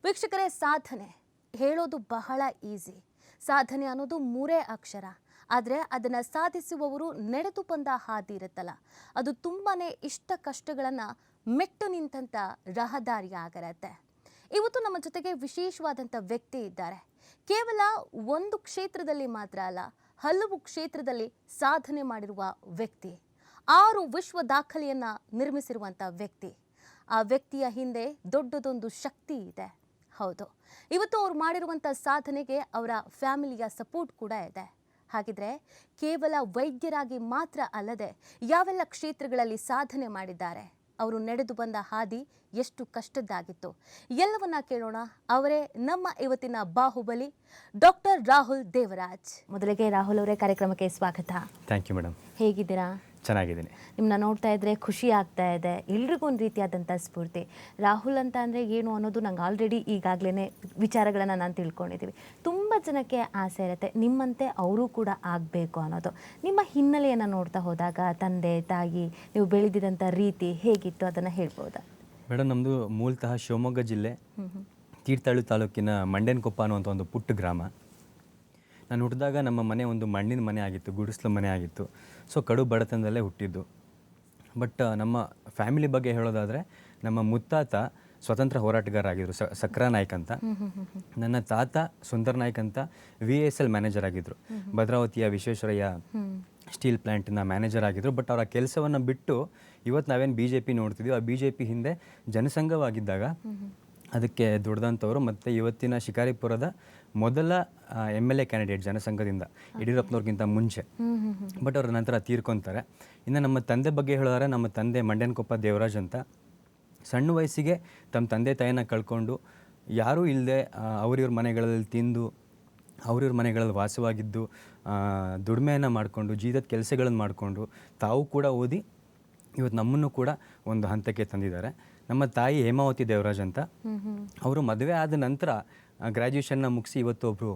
ವೀಕ್ಷಕರೇ, ಸಾಧನೆ ಹೇಳೋದು ಬಹಳ ಈಸಿ. ಸಾಧನೆ ಅನ್ನೋದು 3 ಅಕ್ಷರ. ಆದರೆ ಅದನ್ನು ಸಾಧಿಸುವವರು ನಡೆದು ಬಂದ ಹಾದಿ ಇರುತ್ತಲ್ಲ, ಅದು ತುಂಬಾನೇ ಇಷ್ಟ ಕಷ್ಟಗಳನ್ನು ಮೆಟ್ಟು ನಿಂತಂಥ ರಹದಾರಿ ಆಗಿರುತ್ತೆ. ಇವತ್ತು ನಮ್ಮ ಜೊತೆಗೆ ವಿಶೇಷವಾದಂಥ ವ್ಯಕ್ತಿ ಇದ್ದಾರೆ. ಕೇವಲ ಒಂದು ಕ್ಷೇತ್ರದಲ್ಲಿ ಮಾತ್ರ ಅಲ್ಲ, ಹಲವು ಕ್ಷೇತ್ರದಲ್ಲಿ ಸಾಧನೆ ಮಾಡಿರುವ ವ್ಯಕ್ತಿ. 6 ವಿಶ್ವ ದಾಖಲೆಯನ್ನು ನಿರ್ಮಿಸಿರುವಂಥ ವ್ಯಕ್ತಿ. ಆ ವ್ಯಕ್ತಿಯ ಹಿಂದೆ ದೊಡ್ಡದೊಂದು ಶಕ್ತಿ ಇದೆ. ಹೌದು, ಇವತ್ತು ಅವ್ರು ಮಾಡಿರುವಂಥ ಸಾಧನೆಗೆ ಅವರ ಫ್ಯಾಮಿಲಿಯ ಸಪೋರ್ಟ್ ಕೂಡ ಇದೆ. ಹಾಗಿದ್ರೆ ಕೇವಲ ವೈದ್ಯರಾಗಿ ಮಾತ್ರ ಅಲ್ಲದೆ ಯಾವೆಲ್ಲ ಕ್ಷೇತ್ರಗಳಲ್ಲಿ ಸಾಧನೆ ಮಾಡಿದ್ದಾರೆ, ಅವರು ನಡೆದು ಬಂದ ಹಾದಿ ಎಷ್ಟು ಕಷ್ಟದ್ದಾಗಿತ್ತು, ಎಲ್ಲವನ್ನ ಕೇಳೋಣ. ಅವರೇ ನಮ್ಮ ಇವತ್ತಿನ ಬಾಹುಬಲಿ, ಡಾಕ್ಟರ್ ರಾಹುಲ್ ದೇವರಾಜ್. ಮೊದಲಿಗೆ ರಾಹುಲ್ ಅವರೇ, ಕಾರ್ಯಕ್ರಮಕ್ಕೆ ಸ್ವಾಗತ. Thank you madam. ಹೇಗಿದ್ದೀರಾ? ಚೆನ್ನಾಗಿದ್ದೀನಿ. ನಿಮ್ಮನ್ನ ನೋಡ್ತಾ ಇದ್ರೆ ಖುಷಿ ಆಗ್ತಾ ಇದೆ. ಎಲ್ರಿಗೂ ಒಂದು ರೀತಿಯಾದಂಥ ಸ್ಫೂರ್ತಿ. ರಾಹುಲ್ ಅಂತ ಅಂದರೆ ಏನು ಅನ್ನೋದು ನಂಗೆ ಆಲ್ರೆಡಿ ಈಗಾಗಲೇ ವಿಚಾರಗಳನ್ನು ನಾನು ತಿಳ್ಕೊಂಡಿದ್ದೀವಿ. ತುಂಬ ಜನಕ್ಕೆ ಆಸೆ ಇರುತ್ತೆ ನಿಮ್ಮಂತೆ ಅವರು ಕೂಡ ಆಗಬೇಕು ಅನ್ನೋದು. ನಿಮ್ಮ ಹಿನ್ನೆಲೆಯನ್ನು ನೋಡ್ತಾ ಹೋದಾಗ ತಂದೆ ತಾಯಿ ನೀವು ಬೆಳೆದಿದ್ದಂಥ ರೀತಿ ಹೇಗಿತ್ತು, ಅದನ್ನು ಹೇಳ್ಬೋದಾ? ಮೇಡಮ್, ನಮ್ಮದು ಮೂಲತಃ ಶಿವಮೊಗ್ಗ ಜಿಲ್ಲೆ ತೀರ್ಥಹಳ್ಳಿ ತಾಲೂಕಿನ ಮಂಡೇನಕೊಪ್ಪ ಅನ್ನುವಂಥ ಒಂದು ಪುಟ್ಟ ಗ್ರಾಮ. ನಾನು ಹುಟ್ಟಿದಾಗ ನಮ್ಮ ಮನೆ ಒಂದು ಮಣ್ಣಿನ ಮನೆ ಆಗಿತ್ತು, ಗುಡಿಸ್ಲು ಮನೆ ಆಗಿತ್ತು. ಸೊ ಕಡು ಬಡತನದಲ್ಲೇ ಹುಟ್ಟಿದ್ದು. ಬಟ್ ನಮ್ಮ ಫ್ಯಾಮಿಲಿ ಬಗ್ಗೆ ಹೇಳೋದಾದರೆ, ನಮ್ಮ ಮುತ್ತಾತ ಸ್ವತಂತ್ರ ಹೋರಾಟಗಾರ ಆಗಿದ್ದರು, ಸಕ್ರಾ ನಾಯ್ಕ್ ಅಂತ. ನನ್ನ ತಾತ ಸುಂದರ್ ನಾಯ್ಕ್ ಅಂತ VSL ಮ್ಯಾನೇಜರ್ ಆಗಿದ್ದರು. ಭದ್ರಾವತಿಯ ವಿಶ್ವೇಶ್ವರಯ್ಯ ಸ್ಟೀಲ್ ಪ್ಲ್ಯಾಂಟ್ನ ಮ್ಯಾನೇಜರ್ ಆಗಿದ್ದರು. ಬಟ್ ಅವರ ಕೆಲಸವನ್ನು ಬಿಟ್ಟು ಇವತ್ತು ನಾವೇನು BJP ನೋಡ್ತಿದ್ದೀವಿ, ಆ BJP ಹಿಂದೆ ಜನಸಂಘವಾಗಿದ್ದಾಗ ಅದಕ್ಕೆ ದುಡ್ದಂಥವ್ರು. ಮತ್ತು ಇವತ್ತಿನ ಶಿಕಾರಿಪುರದ ಮೊದಲ MLA ಕ್ಯಾಂಡಿಡೇಟ್ ಜನಸಂಘದಿಂದ, ಯಡಿಯೂರಪ್ಪನವ್ರಿಗಿಂತ ಮುಂಚೆ. ಬಟ್ ಅವ್ರ ನಂತರ ತೀರ್ಕೊತಾರೆ. ಇನ್ನು ನಮ್ಮ ತಂದೆ ಬಗ್ಗೆ ಹೇಳಿದ್ರೆ, ನಮ್ಮ ತಂದೆ ಮಂಡೇನಕೊಪ್ಪ ದೇವರಾಜ್ ಅಂತ. ಸಣ್ಣ ವಯಸ್ಸಿಗೆ ತಮ್ಮ ತಂದೆ ತಾಯಿನ ಕಳ್ಕೊಂಡು, ಯಾರೂ ಇಲ್ಲದೆ ಅವ್ರಿವ್ರ ಮನೆಗಳಲ್ಲಿ ತಿಂದು, ಅವ್ರಿವ್ರ ಮನೆಗಳಲ್ಲಿ ವಾಸವಾಗಿದ್ದು, ದುಡಿಮೆಯನ್ನು ಮಾಡಿಕೊಂಡು, ಜೀವದ ಕೆಲಸಗಳನ್ನು ಮಾಡಿಕೊಂಡು, ತಾವು ಕೂಡ ಓದಿ ಇವತ್ತು ನಮ್ಮನ್ನು ಕೂಡ ಒಂದು ಹಂತಕ್ಕೆ ತಂದಿದ್ದಾರೆ. ನಮ್ಮ ತಾಯಿ ಹೇಮಾವತಿ ದೇವರಾಜ್ ಅಂತ. ಅವರು ಮದುವೆ ಆದ ನಂತರ ಗ್ರ್ಯಾಜುಯೇಷನ್ನ ಮುಗಿಸಿ ಇವತ್ತು ಒಬ್ಬರು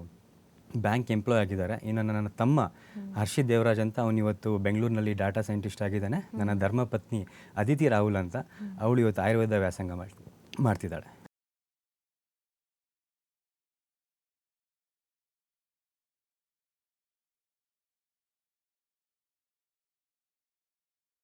ಬ್ಯಾಂಕ್ ಎಂಪ್ಲಾಯ್ ಆಗಿದ್ದಾರೆ. ಇನ್ನು ನನ್ನ ತಮ್ಮ ಹರ್ಷಿತ್ ದೇವರಾಜ್ ಅಂತ, ಅವನು ಇವತ್ತು ಬೆಂಗಳೂರಿನಲ್ಲಿ ಡಾಟಾ ಸೈಂಟಿಸ್ಟ್ ಆಗಿದ್ದಾನೆ. ನನ್ನ ಧರ್ಮಪತ್ನಿ ಅದಿತಿ ರಾಹುಲ್ ಅಂತ, ಅವಳು ಇವತ್ತು ಆಯುರ್ವೇದ ವ್ಯಾಸಂಗ ಮಾಡ್ತಿದ್ದಾಳೆ.